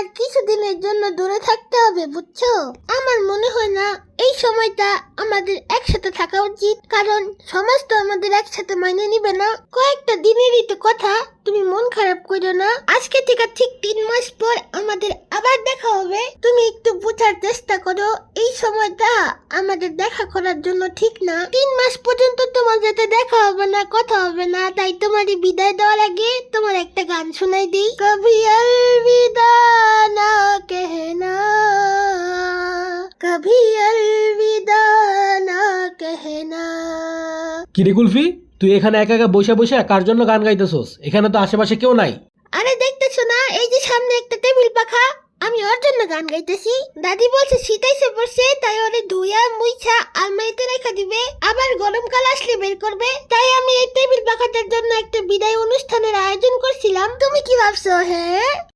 আর কিছুদিনের জন্য দূরে থাকতে হবে, বুঝছো? আমার মনে হয় না এই সময়টা আমাদের একসাথে থাকা উচিত, কারণ সমাজ তো আমাদের একসাথে মাইনে নিবে না। কয়েকটা দিনেরই তো কথা, তুমি মন খারাপ করো না। আজকে থেকে ঠিক 3 মাস পর আমাদের আবার দেখা হবে। তুমি একটু বোঝার চেষ্টা করো, এই সময়টা আমাদের দেখা করার জন্য ঠিক না। 3 মাস পর্যন্ত তোমার সাথে দেখা হবে না, কথা হবে না। তাই তোমারই বিদায় দেওয়ার আগে তোমার একটা গান শোনাই দিই। কভি अलविदा ना कहना, कभी अलविदा ना कहना। কিরে কুলফি, তুই এখানে একা একা বসে বসে কার জন্য গান গাইতেছস? এখানে তো আশেপাশে কেউ নাই। আরে দেখতেছো না, এই যে সামনে একটা টেবিল পাখা, আমি ওর জন্য গান গাইতেছি। দাদি বলছে শীত এসে পড়ছে, তাই ওরে ধুইয়া মুইছা আলমারিতে রেখে দিবে, আবার গরমকাল আসলে বের করবে। তাই আমি এই টেবিল পাখাটার জন্য একটা বিদায় অনুষ্ঠানের আয়োজন করছিলাম। তুমি কি ভাবছো? হ্যাঁ।